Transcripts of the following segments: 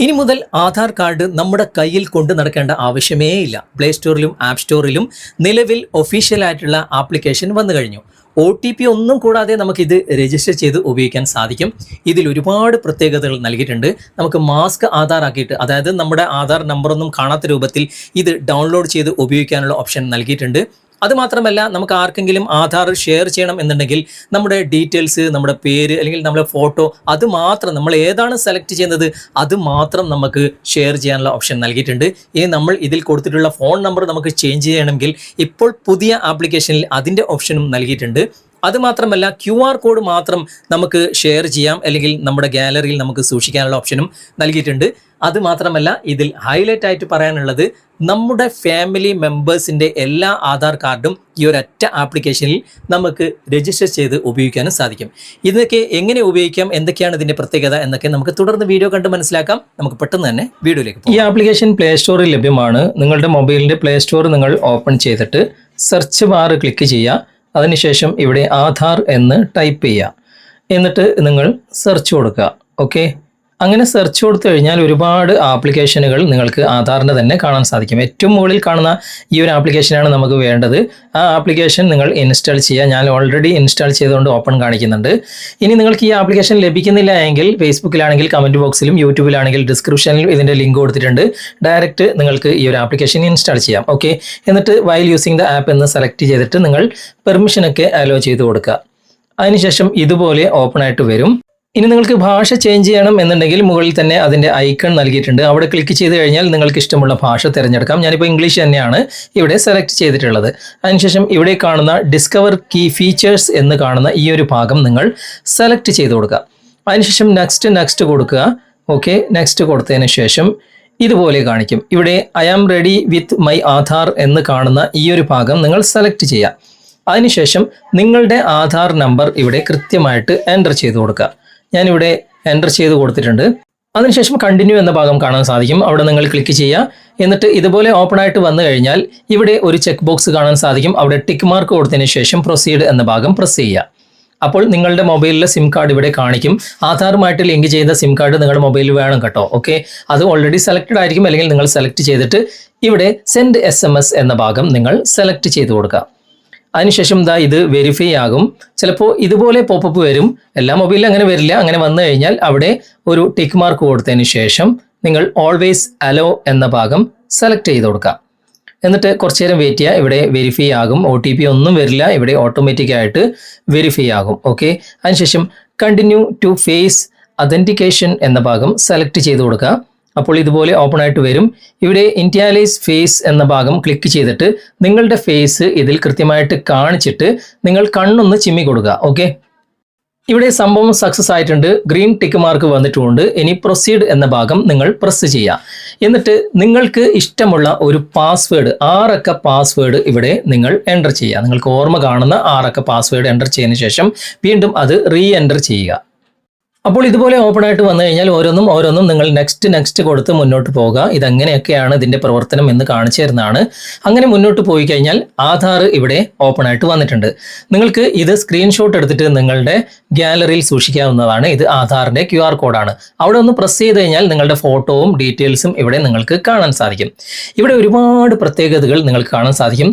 ഇനി മുതൽ ആധാർ കാർഡ് നമ്മുടെ കയ്യിൽ കൊണ്ട് നടക്കേണ്ട ആവശ്യമേ ഇല്ല. പ്ലേ സ്റ്റോറിലും ആപ്പ് സ്റ്റോറിലും നിലവിൽ ഒഫീഷ്യലായിട്ടുള്ള ആപ്ലിക്കേഷൻ വന്നു കഴിഞ്ഞു. OTP ഒന്നും കൂടാതെ നമുക്കിത് രജിസ്റ്റർ ചെയ്ത് ഉപയോഗിക്കാൻ സാധിക്കും. ഇതിൽ ഒരുപാട് പ്രത്യേകതകൾ നൽകിയിട്ടുണ്ട്. നമുക്ക് മാസ്ക് ആധാർ ആക്കിയിട്ട്, അതായത് നമ്മുടെ ആധാർ നമ്പറൊന്നും കാണാത്ത രൂപത്തിൽ ഇത് ഡൗൺലോഡ് ചെയ്ത് ഉപയോഗിക്കാനുള്ള ഓപ്ഷൻ നൽകിയിട്ടുണ്ട്. അതുമാത്രമല്ല, നമുക്ക് ആർക്കെങ്കിലും ആധാർ ഷെയർ ചെയ്യണം എന്നുണ്ടെങ്കിൽ നമ്മുടെ ഡീറ്റെയിൽസ്, നമ്മുടെ പേര് അല്ലെങ്കിൽ നമ്മുടെ ഫോട്ടോ, അത് മാത്രം നമ്മൾ ഏതാണ് സെലക്ട് ചെയ്യുന്നത് അത് മാത്രം നമുക്ക് ഷെയർ ചെയ്യാനുള്ള ഓപ്ഷൻ നൽകിയിട്ടുണ്ട്. ഇനി നമ്മൾ ഇതിൽ കൊടുത്തിട്ടുള്ള ഫോൺ നമ്പർ നമുക്ക് ചേഞ്ച് ചെയ്യണമെങ്കിൽ ഇപ്പോൾ പുതിയ ആപ്ലിക്കേഷനിൽ അതിൻ്റെ ഓപ്ഷനും നൽകിയിട്ടുണ്ട്. അതുമാത്രമല്ല, QR കോഡ് മാത്രം നമുക്ക് ഷെയർ ചെയ്യാം, അല്ലെങ്കിൽ നമ്മുടെ ഗാലറിയിൽ നമുക്ക് സൂക്ഷിക്കാനുള്ള ഓപ്ഷനും നൽകിയിട്ടുണ്ട്. അതുമാത്രമല്ല, ഇതിൽ ഹൈലൈറ്റ് ആയിട്ട് പറയാനുള്ളത്, നമ്മുടെ ഫാമിലി മെമ്പേഴ്സിൻ്റെ എല്ലാ ആധാർ കാർഡും ഈ ഒരൊറ്റ ആപ്ലിക്കേഷനിൽ നമുക്ക് രജിസ്റ്റർ ചെയ്ത് ഉപയോഗിക്കാനും സാധിക്കും. ഇതൊക്കെ എങ്ങനെ ഉപയോഗിക്കാം, എന്തൊക്കെയാണ് ഇതിൻ്റെ പ്രത്യേകത എന്നൊക്കെ നമുക്ക് തുടർന്ന് വീഡിയോ കണ്ട് മനസ്സിലാക്കാം. നമുക്ക് പെട്ടെന്ന് തന്നെ വീഡിയോയിലേക്ക് പോകാം. ഈ ആപ്ലിക്കേഷൻ പ്ലേ സ്റ്റോറിൽ ലഭ്യമാണ്. നിങ്ങളുടെ മൊബൈലിൻ്റെ പ്ലേ സ്റ്റോർ നിങ്ങൾ ഓപ്പൺ ചെയ്തിട്ട് സെർച്ച് ബാർ ക്ലിക്ക് ചെയ്യുക. അതിനുശേഷം ഇവിടെ ആധാർ എന്ന് ടൈപ്പ് ചെയ്യുക. എന്നിട്ട് നിങ്ങൾ സെർച്ച് കൊടുക്കുക. ഓക്കെ, അങ്ങനെ സെർച്ച് കൊടുത്തു കഴിഞ്ഞാൽ ഒരുപാട് ആപ്ലിക്കേഷനുകൾ നിങ്ങൾക്ക് ആധാറിൻ്റെ തന്നെ കാണാൻ സാധിക്കും. ഏറ്റവും മുകളിൽ കാണുന്ന ഈ ഒരു ആപ്ലിക്കേഷനാണ് നമുക്ക് വേണ്ടത്. ആ ആപ്ലിക്കേഷൻ നിങ്ങൾ ഇൻസ്റ്റാൾ ചെയ്യുക. ഞാൻ ഓൾറെഡി ഇൻസ്റ്റാൾ ചെയ്തുകൊണ്ട് ഓപ്പൺ കാണിക്കുന്നുണ്ട്. ഇനി നിങ്ങൾക്ക് ഈ ആപ്ലിക്കേഷൻ ലഭിക്കുന്നില്ല എങ്കിൽ ഫേസ്ബുക്കിലാണെങ്കിൽ കമൻറ്റ് ബോക്സിലും യൂട്യൂബിലാണെങ്കിൽ ഡിസ്ക്രിപ്ഷനിലും ഇതിൻ്റെ ലിങ്ക് കൊടുത്തിട്ടുണ്ട്. ഡയറക്റ്റ് നിങ്ങൾക്ക് ഈ ഒരു ആപ്ലിക്കേഷൻ ഇൻസ്റ്റാൾ ചെയ്യാം. ഓക്കെ, എന്നിട്ട് വൈൽ യൂസിങ് ദ ആപ്പ് എന്ന് സെലക്ട് ചെയ്തിട്ട് നിങ്ങൾ പെർമിഷനൊക്കെ അലോ ചെയ്ത് കൊടുക്കുക. അതിനുശേഷം ഇതുപോലെ ഓപ്പൺ ആയിട്ട് വരും. ഇനി നിങ്ങൾക്ക് ഭാഷ ചേഞ്ച് ചെയ്യണം എന്നുണ്ടെങ്കിൽ മുകളിൽ തന്നെ അതിൻ്റെ ഐക്കൺ നൽകിയിട്ടുണ്ട്. അവിടെ ക്ലിക്ക് ചെയ്ത് കഴിഞ്ഞാൽ നിങ്ങൾക്ക് ഇഷ്ടമുള്ള ഭാഷ തിരഞ്ഞെടുക്കാം. ഞാനിപ്പോൾ ഇംഗ്ലീഷ് തന്നെയാണ് ഇവിടെ സെലക്ട് ചെയ്തിട്ടുള്ളത്. അതിനുശേഷം ഇവിടെ കാണുന്ന ഡിസ്കവർ കീ ഫീച്ചേഴ്സ് എന്ന് കാണുന്ന ഈ ഒരു ഭാഗം നിങ്ങൾ സെലക്ട് ചെയ്ത് കൊടുക്കുക. അതിനുശേഷം നെക്സ്റ്റ് കൊടുക്കുക. ഓക്കെ, നെക്സ്റ്റ് കൊടുത്തതിന് ശേഷം ഇതുപോലെ കാണിക്കും. ഇവിടെ I am ready with my Aadhaar എന്ന് കാണുന്ന ഈ ഒരു ഭാഗം നിങ്ങൾ സെലക്ട് ചെയ്യുക. അതിനുശേഷം നിങ്ങളുടെ ആധാർ നമ്പർ ഇവിടെ കൃത്യമായിട്ട് എൻ്റർ ചെയ്ത് കൊടുക്കുക. ഞാനിവിടെ എൻ്റർ ചെയ്ത് കൊടുത്തിട്ടുണ്ട്. അതിനുശേഷം കണ്ടിന്യൂ എന്ന ഭാഗം കാണാൻ സാധിക്കും. അവിടെ നിങ്ങൾ ക്ലിക്ക് ചെയ്യുക. എന്നിട്ട് ഇതുപോലെ ഓപ്പൺ ആയിട്ട് വന്നു കഴിഞ്ഞാൽ ഇവിടെ ഒരു ചെക്ക് ബോക്സ് കാണാൻ സാധിക്കും. അവിടെ ടിക്ക് മാർക്ക് കൊടുത്തതിന് ശേഷം പ്രൊസീഡ് എന്ന ഭാഗം പ്രസ് ചെയ്യുക. അപ്പോൾ നിങ്ങളുടെ മൊബൈലിലെ സിം കാർഡ് ഇവിടെ കാണിക്കും. ആധാറുമായിട്ട് ലിങ്ക് ചെയ്ത സിം കാർഡ് നിങ്ങളുടെ മൊബൈലിൽ വേണം കേട്ടോ. ഓക്കെ, അത് ഓൾറെഡി സെലക്റ്റഡ് ആയിരിക്കും. അല്ലെങ്കിൽ നിങ്ങൾ സെലക്ട് ചെയ്തിട്ട് ഇവിടെ സെൻഡ് SMS എന്ന ഭാഗം നിങ്ങൾ സെലക്ട് ചെയ്ത് കൊടുക്കുക. അതിനുശേഷം ഇത് വെരിഫൈ ആകും. ചിലപ്പോൾ ഇതുപോലെ പോപ്പപ്പ് വരും. എല്ലാ മൊബൈലിലും അങ്ങനെ വരില്ല. അങ്ങനെ വന്നു കഴിഞ്ഞാൽ അവിടെ ഒരു ടിക്ക് മാർക്ക് കൊടുത്തതിന് ശേഷം നിങ്ങൾ ഓൾവേസ് അലോ എന്ന ഭാഗം സെലക്ട് ചെയ്ത് കൊടുക്കുക. എന്നിട്ട് കുറച്ച് നേരം വെയിറ്റ് ചെയ്യുക. ഇവിടെ വെരിഫൈ ആകും. OTP ഒന്നും വരില്ല. ഇവിടെ ഓട്ടോമാറ്റിക്കായിട്ട് വെരിഫൈ ആകും. ഓക്കെ, അതിനുശേഷം കണ്ടിന്യൂ ടു ഫേസ് അതെൻറ്റിക്കേഷൻ എന്ന ഭാഗം സെലക്ട് ചെയ്ത് കൊടുക്കുക. അപ്പോൾ ഇതുപോലെ ഓപ്പൺ ആയിട്ട് വരും. ഇവിടെ ഇൻറ്റിയാലൈസ് ഫേസ് എന്ന ഭാഗം ക്ലിക്ക് ചെയ്തിട്ട് നിങ്ങളുടെ ഫേസ് ഇതിൽ കൃത്യമായിട്ട് കാണിച്ചിട്ട് നിങ്ങൾ കണ്ണൊന്ന് ചിമ്മി കൊടുക്കുക. ഓക്കെ, ഇവിടെ സംഭവം സക്സസ് ആയിട്ടുണ്ട്. ഗ്രീൻ ടിക്ക് മാർക്ക് വന്നിട്ടുമുണ്ട്. ഇനി പ്രൊസീഡ് എന്ന ഭാഗം നിങ്ങൾ പ്രസ് ചെയ്യുക. എന്നിട്ട് നിങ്ങൾക്ക് ഇഷ്ടമുള്ള ഒരു പാസ്വേഡ്, 6 അക്ക പാസ്വേഡ് ഇവിടെ നിങ്ങൾ എൻ്റർ ചെയ്യുക. നിങ്ങൾക്ക് ഓർമ്മ കാണുന്ന 6 അക്ക പാസ്വേഡ് എൻ്റർ ചെയ്തതിന് ശേഷം വീണ്ടും അത് എൻ്റർ ചെയ്യുക. അപ്പോൾ ഇതുപോലെ ഓപ്പൺ ആയിട്ട് വന്നു കഴിഞ്ഞാൽ ഓരോന്നും നിങ്ങൾ നെക്സ്റ്റ് കൊടുത്ത് മുന്നോട്ട് പോകുക. ഇതെങ്ങനെയൊക്കെയാണ് ഇതിൻ്റെ പ്രവർത്തനം എന്ന് കാണിച്ചു തരുന്നതാണ്. അങ്ങനെ മുന്നോട്ട് പോയി കഴിഞ്ഞാൽ ആധാർ ഇവിടെ ഓപ്പൺ ആയിട്ട് വന്നിട്ടുണ്ട്. നിങ്ങൾക്ക് ഇത് സ്ക്രീൻഷോട്ട് എടുത്തിട്ട് നിങ്ങളുടെ ഗാലറിയിൽ സൂക്ഷിക്കാവുന്നതാണ്. ഇത് ആധാറിൻ്റെ QR കോഡാണ്. അവിടെ ഒന്ന് പ്രസ് ചെയ്ത് കഴിഞ്ഞാൽ നിങ്ങളുടെ ഫോട്ടോവും ഡീറ്റെയിൽസും ഇവിടെ നിങ്ങൾക്ക് കാണാൻ സാധിക്കും. ഇവിടെ ഒരുപാട് പ്രത്യേകതകൾ നിങ്ങൾക്ക് കാണാൻ സാധിക്കും.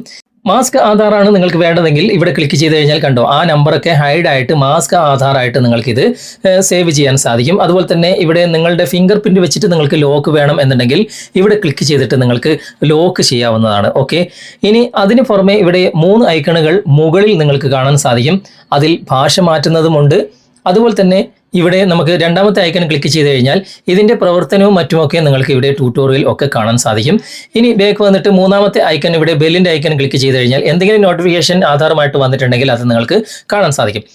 മാസ്ക് ആധാറാണ് നിങ്ങൾക്ക് വേണ്ടതെങ്കിൽ ഇവിടെ ക്ലിക്ക് ചെയ്ത് കഴിഞ്ഞാൽ കണ്ടോ, ആ നമ്പറൊക്കെ ഹൈഡ് ആയിട്ട് മാസ്ക് ആധാറായിട്ട് നിങ്ങൾക്കിത് സേവ് ചെയ്യാൻ സാധിക്കും. അതുപോലെ തന്നെ ഇവിടെ നിങ്ങളുടെ ഫിംഗർ പ്രിന്റ് വെച്ചിട്ട് നിങ്ങൾക്ക് ലോക്ക് വേണം എന്നുണ്ടെങ്കിൽ ഇവിടെ ക്ലിക്ക് ചെയ്തിട്ട് നിങ്ങൾക്ക് ലോക്ക് ചെയ്യാവുന്നതാണ്. ഓക്കെ, ഇനി അതിന് പുറമെ ഇവിടെ 3 ഐക്കണുകൾ മുകളിൽ നിങ്ങൾക്ക് കാണാൻ സാധിക്കും. അതിൽ ഭാഷ മാറ്റുന്നതുമുണ്ട്. അതുപോലെ തന്നെ ഇവിടെ നമുക്ക് രണ്ടാമത്തെ ഐക്കൺ ക്ലിക്ക് ചെയ്ത് കഴിഞ്ഞാൽ ഇതിൻ്റെ പ്രവർത്തനവും മറ്റുമൊക്കെ നിങ്ങൾക്ക് ഇവിടെ ട്യൂട്ടോറിയൽ ഒക്കെ കാണാൻ സാധിക്കും. ഇനി ബാക്ക് വന്നിട്ട് മൂന്നാമത്തെ ഐക്കൺ, ഇവിടെ ബെല്ലിൻ്റെ ഐക്കൺ ക്ലിക്ക് ചെയ്ത് കഴിഞ്ഞാൽ എന്തെങ്കിലും നോട്ടിഫിക്കേഷൻ ആധാറുമായിട്ട് വന്നിട്ടുണ്ടെങ്കിൽ അത് നിങ്ങൾക്ക് കാണാൻ സാധിക്കും.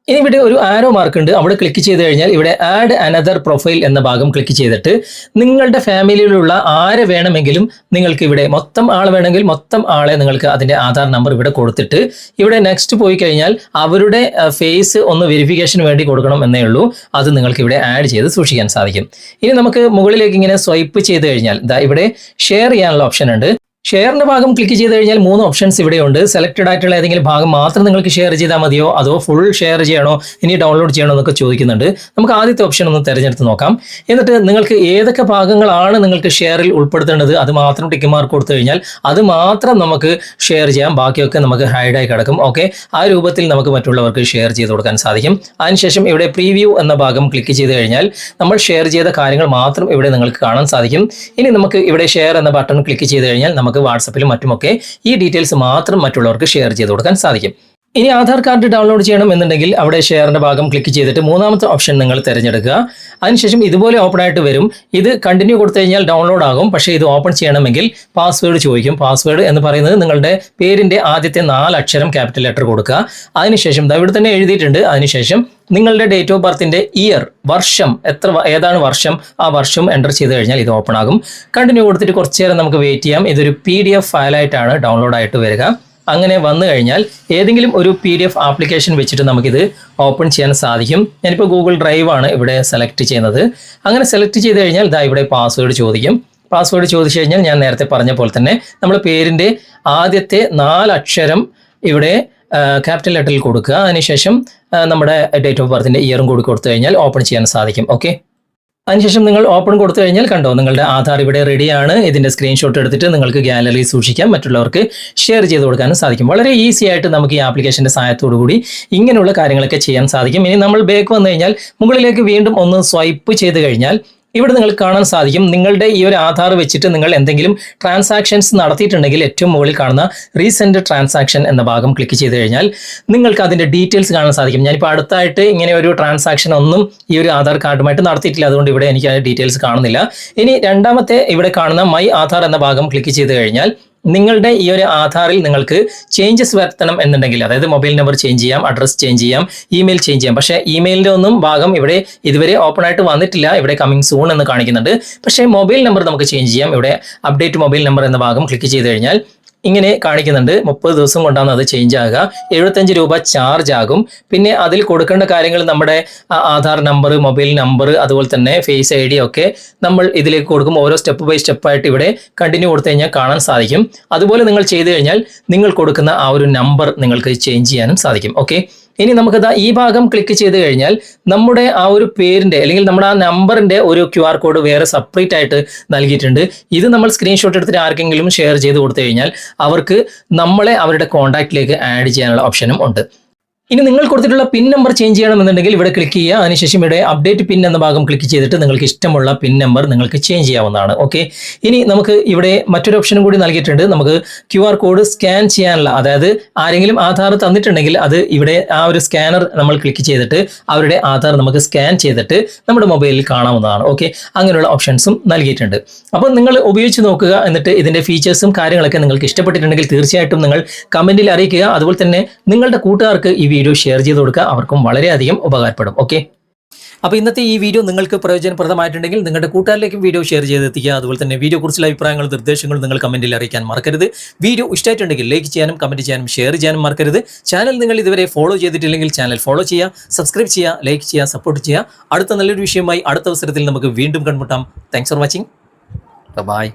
ഇനി ഇവിടെ ഒരു ആരോ മാർക്ക് ഉണ്ട്. അവിടെ ക്ലിക്ക് ചെയ്ത് കഴിഞ്ഞാൽ ഇവിടെ ആഡ് അനദർ പ്രൊഫൈൽ എന്ന ഭാഗം ക്ലിക്ക് ചെയ്തിട്ട് നിങ്ങളുടെ ഫാമിലിയിലുള്ള ആരെ വേണമെങ്കിലും നിങ്ങൾക്ക് ഇവിടെ മൊത്തം ആൾ വേണമെങ്കിൽ മൊത്തം ആളെ നിങ്ങൾക്ക് അതിൻ്റെ ആധാർ നമ്പർ ഇവിടെ കൊടുത്തിട്ട് ഇവിടെ നെക്സ്റ്റ് പോയി കഴിഞ്ഞാൽ അവരുടെ ഫേസ് ഒന്ന് വെരിഫിക്കേഷന് വേണ്ടി കൊടുക്കണം എന്നേ ഉള്ളൂ. അത് നിങ്ങൾക്ക് ഇവിടെ ആഡ് ചെയ്ത് സൂക്ഷിക്കാൻ സാധിക്കും. ഇനി നമുക്ക് മുകളിലേക്ക് ഇങ്ങനെ സ്വൈപ്പ് ചെയ്ത് കഴിഞ്ഞാൽ ഇവിടെ ഷെയർ ചെയ്യാനുള്ള ഓപ്ഷൻ ഉണ്ട്. ഷെയറിന്റെ ഭാഗം ക്ലിക്ക് ചെയ്ത് കഴിഞ്ഞാൽ 3 ഓപ്ഷൻസ് ഇവിടെയുണ്ട്. സെലക്റ്റഡ് ആയിട്ടുള്ള ഏതെങ്കിലും ഭാഗം മാത്രം നിങ്ങൾക്ക് ഷെയർ ചെയ്താൽ മതിയോ, അതോ ഫുൾ ഷെയർ ചെയ്യണോ, ഇനി ഡൗൺലോഡ് ചെയ്യണോ എന്നൊക്കെ ചോദിക്കുന്നുണ്ട്. നമുക്ക് ആദ്യത്തെ ഓപ്ഷൻ ഒന്ന് തിരഞ്ഞെടുത്ത് നോക്കാം. എന്നിട്ട് നിങ്ങൾക്ക് ഏതൊക്കെ ഭാഗങ്ങളാണ് നിങ്ങൾക്ക് ഷെയറിൽ ഉൾപ്പെടുത്തേണ്ടത് അത് മാത്രം ടിക്ക് മാർക്ക് കൊടുത്തു കഴിഞ്ഞാൽ അത് മാത്രം നമുക്ക് ഷെയർ ചെയ്യാം. ബാക്കിയൊക്കെ നമുക്ക് ഹൈഡായി കിടക്കും. ഓക്കെ, ആ രൂപത്തിൽ നമുക്ക് മറ്റുള്ളവർക്ക് ഷെയർ ചെയ്ത് കൊടുക്കാൻ സാധിക്കും. അതിനുശേഷം ഇവിടെ പ്രീവ്യൂ എന്ന ഭാഗം ക്ലിക്ക് ചെയ്ത് കഴിഞ്ഞാൽ നമ്മൾ ഷെയർ ചെയ്ത കാര്യങ്ങൾ മാത്രം ഇവിടെ നിങ്ങൾക്ക് കാണാൻ സാധിക്കും. ഇനി നമുക്ക് ഇവിടെ ഷെയർ എന്ന ബട്ടൺ ക്ലിക്ക് ചെയ്ത് കഴിഞ്ഞാൽ നമുക്ക് വാട്സപ്പിലും മറ്റുമൊക്കെ ഈ ഡീറ്റെയിൽസ് മാത്രം മറ്റുള്ളവർക്ക് ഷെയർ ചെയ്ത് കൊടുക്കാൻ സാധിക്കും. ഇനി ആധാർ കാർഡ് ഡൗൺലോഡ് ചെയ്യണം എന്നുണ്ടെങ്കിൽ അവിടെ ഷെയറിന്റെ ഭാഗം ക്ലിക്ക് ചെയ്തിട്ട് 3ാമത്തെ ഓപ്ഷൻ നിങ്ങൾ തിരഞ്ഞെടുക്കുക. അതിനുശേഷം ഇതുപോലെ ഓപ്പൺ ആയിട്ട് വരും. ഇത് കണ്ടിന്യൂ കൊടുത്തു കഴിഞ്ഞാൽ ഡൗൺലോഡ് ആകും. പക്ഷേ ഇത് ഓപ്പൺ ചെയ്യണമെങ്കിൽ പാസ്വേഡ് ചോദിക്കും. പാസ്വേഡ് എന്ന് പറയുന്നത് നിങ്ങളുടെ പേരിന്റെ ആദ്യത്തെ 4 അക്ഷരം ക്യാപിറ്റൽ ലെറ്റർ കൊടുക്കുക. അതിനുശേഷം ഇവിടെ തന്നെ എഴുതിയിട്ടുണ്ട്. അതിനുശേഷം നിങ്ങളുടെ ഡേറ്റ് ഓഫ് ബർത്തിന്റെ ഇയർ, വർഷം, ഏതാണ് വർഷം, ആ വർഷം എൻ്റർ ചെയ്ത് കഴിഞ്ഞാൽ ഇത് ഓപ്പൺ ആകും. കണ്ടിന്യൂ കൊടുത്തിട്ട് കുറച്ച് നേരം നമുക്ക് വെയിറ്റ് ചെയ്യാം. ഇതൊരു PDF ഫയലായിട്ടാണ് ഡൗൺലോഡ് ആയിട്ട് വരിക. അങ്ങനെ വന്നു കഴിഞ്ഞാൽ ഏതെങ്കിലും ഒരു PDF ആപ്ലിക്കേഷൻ വെച്ചിട്ട് നമുക്കിത് ഓപ്പൺ ചെയ്യാൻ സാധിക്കും. ഞാനിപ്പോൾ ഗൂഗിൾ ഡ്രൈവ് ആണ് ഇവിടെ സെലക്ട് ചെയ്യുന്നത്. അങ്ങനെ സെലക്ട് ചെയ്ത് കഴിഞ്ഞാൽ ഇതാ ഇവിടെ പാസ്വേഡ് ചോദിക്കും. പാസ്വേഡ് ചോദിച്ചു കഴിഞ്ഞാൽ ഞാൻ നേരത്തെ പറഞ്ഞ പോലെ തന്നെ നമ്മൾ പേരിൻ്റെ ആദ്യത്തെ 4 അക്ഷരം ഇവിടെ ക്യാപിറ്റൽ ലെറ്ററിൽ കൊടുക്കുക. അതിനുശേഷം നമ്മുടെ ഡേറ്റ് ഓഫ് ബർത്തിൻ്റെ ഇയറും കൂടി കൊടുത്തു കഴിഞ്ഞാൽ ഓപ്പൺ ചെയ്യാൻ സാധിക്കും. ഓക്കെ, അതിനുശേഷം നിങ്ങൾ ഓപ്പൺ കൊടുത്തു കഴിഞ്ഞാൽ കണ്ടോ നിങ്ങളുടെ ആധാർ ഇവിടെ റെഡിയാണ്. ഇതിൻ്റെ സ്ക്രീൻഷോട്ട് എടുത്തിട്ട് നിങ്ങൾക്ക് ഗാലറിയിൽ സൂക്ഷിക്കാം, മറ്റുള്ളവർക്ക് ഷെയർ ചെയ്ത് കൊടുക്കാനും സാധിക്കും. വളരെ ഈസി ആയിട്ട് നമുക്ക് ഈ ആപ്ലിക്കേഷൻ്റെ സഹായത്തോടു കൂടി ഇങ്ങനെയുള്ള കാര്യങ്ങളൊക്കെ ചെയ്യാൻ സാധിക്കും. ഇനി നമ്മൾ ബാക്ക് വന്നു കഴിഞ്ഞാൽ മുകളിലേക്ക് വീണ്ടും ഒന്ന് സ്വൈപ്പ് ചെയ്ത് കഴിഞ്ഞാൽ ഇവിടെ നിങ്ങൾക്ക് കാണാൻ സാധിക്കും നിങ്ങളുടെ ഈ ഒരു ആധാർ വെച്ചിട്ട് നിങ്ങൾ എന്തെങ്കിലും ട്രാൻസാക്ഷൻസ് നടത്തിയിട്ടുണ്ടെങ്കിൽ ഏറ്റവും മുകളിൽ കാണുന്ന റീസെന്റ് ട്രാൻസാക്ഷൻ എന്ന ഭാഗം ക്ലിക്ക് ചെയ്ത് കഴിഞ്ഞാൽ നിങ്ങൾക്ക് അതിൻ്റെ ഡീറ്റെയിൽസ് കാണാൻ സാധിക്കും. ഞാനിപ്പോൾ അടുത്തായിട്ട് ഇങ്ങനെ ഒരു ട്രാൻസാക്ഷൻ ഒന്നും ഈ ഒരു ആധാർ കാർഡുമായിട്ട് നടത്തിയിട്ടില്ല, അതുകൊണ്ട് ഇവിടെ എനിക്ക് ആ ഡീറ്റെയിൽസ് കാണുന്നില്ല. ഇനി രണ്ടാമത്തെ ഇവിടെ കാണുന്ന മൈ ആധാർ എന്ന ഭാഗം ക്ലിക്ക് ചെയ്ത് കഴിഞ്ഞാൽ നിങ്ങളുടെ ഈ ഒരു ആധാറിൽ നിങ്ങൾക്ക് ചേഞ്ചസ് വരുത്തണം എന്നുണ്ടെങ്കിൽ, അതായത് മൊബൈൽ നമ്പർ ചേഞ്ച് ചെയ്യാം, അഡ്രസ് ചേഞ്ച് ചെയ്യാം, ഇമെയിൽ ചേഞ്ച് ചെയ്യാം. പക്ഷേ ഇമെയിലിൻ്റെ ഒന്നും ഭാഗം ഇവിടെ ഇതുവരെ ഓപ്പൺ ആയിട്ട് വന്നിട്ടില്ല. ഇവിടെ കമ്മിങ് സൂൺ എന്ന് കാണിക്കുന്നുണ്ട്. പക്ഷേ മൊബൈൽ നമ്പർ നമുക്ക് ചേഞ്ച് ചെയ്യാം. ഇവിടെ അപ്ഡേറ്റ് മൊബൈൽ നമ്പർ എന്ന ഭാഗം ക്ലിക്ക് ചെയ്ത് കഴിഞ്ഞാൽ ഇങ്ങനെ കാണിക്കുന്നുണ്ട്. 30 ദിവസം കൊണ്ടാണ് അത് ചേഞ്ച് ആകുക. 75 രൂപ ചാർജ് ആകും. പിന്നെ അതിൽ കൊടുക്കേണ്ട കാര്യങ്ങൾ നമ്മുടെ ആധാർ നമ്പർ, മൊബൈൽ നമ്പർ, അതുപോലെ തന്നെ ഫേസ് ID ഒക്കെ നമ്മൾ ഇതിലേക്ക് കൊടുക്കും. ഓരോ സ്റ്റെപ്പ് ബൈ സ്റ്റെപ്പായിട്ട് ഇവിടെ കണ്ടിന്യൂ കൊടുത്തു കഴിഞ്ഞാൽ കാണാൻ സാധിക്കും. അതുപോലെ നിങ്ങൾ ചെയ്തു കഴിഞ്ഞാൽ നിങ്ങൾ കൊടുക്കുന്ന ആ ഒരു നമ്പർ നിങ്ങൾക്ക് ചേഞ്ച് ചെയ്യാനും സാധിക്കും. ഓക്കെ, ഇനി നമുക്കത് ഈ ഭാഗം ക്ലിക്ക് ചെയ്ത് കഴിഞ്ഞാൽ നമ്മുടെ ആ ഒരു പേരിൻ്റെ അല്ലെങ്കിൽ നമ്മുടെ ആ നമ്പറിൻ്റെ ഒരു QR കോഡ് വേറെ സെപ്പറേറ്റ് ആയിട്ട് നൽകിയിട്ടുണ്ട്. ഇത് നമ്മൾ സ്ക്രീൻഷോട്ട് എടുത്തിട്ട് ആർക്കെങ്കിലും ഷെയർ ചെയ്ത് കൊടുത്തു കഴിഞ്ഞാൽ അവർക്ക് നമ്മളെ അവരുടെ കോൺടാക്റ്റിലേക്ക് ആഡ് ചെയ്യാനുള്ള ഓപ്ഷനും ഉണ്ട്. ഇനി നിങ്ങൾ കൊടുത്തിട്ടുള്ള പിൻ നമ്പർ ചേഞ്ച് ചെയ്യണമെന്നുണ്ടെങ്കിൽ ഇവിടെ ക്ലിക്ക് ചെയ്യുക. അതിനുശേഷം ഇവിടെ അപ്ഡേറ്റ് പിൻ എന്ന ഭാഗം ക്ലിക്ക് ചെയ്തിട്ട് നിങ്ങൾക്ക് ഇഷ്ടമുള്ള പിൻ നമ്പർ നിങ്ങൾക്ക് ചേഞ്ച് ചെയ്യാവുന്നതാണ്. ഓക്കെ, ഇനി നമുക്ക് ഇവിടെ മറ്റൊരു ഓപ്ഷനും കൂടി നൽകിയിട്ടുണ്ട്. നമുക്ക് QR കോഡ് സ്കാൻ ചെയ്യാനുള്ള, അതായത് ആരെങ്കിലും ആധാർ തന്നിട്ടുണ്ടെങ്കിൽ അത് ഇവിടെ ആ ഒരു സ്കാനർ നമ്മൾ ക്ലിക്ക് ചെയ്തിട്ട് അവരുടെ ആധാർ നമുക്ക് സ്കാൻ ചെയ്തിട്ട് നമ്മുടെ മൊബൈലിൽ കാണാവുന്നതാണ്. ഓക്കെ, അങ്ങനെയുള്ള ഓപ്ഷൻസും നൽകിയിട്ടുണ്ട്. അപ്പോൾ നിങ്ങൾ ഉപയോഗിച്ച് നോക്കുക. എന്നിട്ട് ഇതിൻ്റെ ഫീച്ചേഴ്സും കാര്യങ്ങളൊക്കെ നിങ്ങൾക്ക് ഇഷ്ടപ്പെട്ടിട്ടുണ്ടെങ്കിൽ തീർച്ചയായിട്ടും നിങ്ങൾ കമൻറ്റിൽ അറിയിക്കുക. അതുപോലെ തന്നെ നിങ്ങളുടെ കൂട്ടുകാർക്ക് ഈ വീഡിയോ ഷെയർ ചെയ്ത് കൊടുക്കുക. അവർക്കും വളരെയധികം ഉപകാരപ്പെടും. ഓക്കെ, അപ്പോൾ ഇന്നത്തെ ഈ വീഡിയോ നിങ്ങൾക്ക് പ്രയോജനപ്രദമായിട്ടുണ്ടെങ്കിൽ നിങ്ങളുടെ കൂട്ടുകാരിലേക്കും വീഡിയോ ഷെയർ ചെയ്തെത്തിക്കുക. അതുപോലെ തന്നെ വീഡിയോ കുറിച്ചുള്ള അഭിപ്രായങ്ങളും നിർദ്ദേശങ്ങളും നിങ്ങൾ കമൻറ്റിൽ അറിയിക്കാൻ മറക്കരുത്. വീഡിയോ ഇഷ്ടമായിട്ടുണ്ടെങ്കിൽ ലൈക്ക് ചെയ്യാനും കമൻറ്റ് ചെയ്യാനും ഷെയർ ചെയ്യാനും മറക്കരുത്. ചാനൽ നിങ്ങൾ ഇതുവരെ ഫോളോ ചെയ്തിട്ടില്ലെങ്കിൽ ചാനൽ ഫോളോ ചെയ്യുക, സബ്സ്ക്രൈബ് ചെയ്യുക, ലൈക്ക് ചെയ്യുക, സപ്പോർട്ട് ചെയ്യുക. അടുത്ത നല്ലൊരു വിഷയമായി അടുത്ത അവസരത്തിൽ നമുക്ക് വീണ്ടും കണ്ടുമുട്ടാം. Thanks for watching. ബൈ.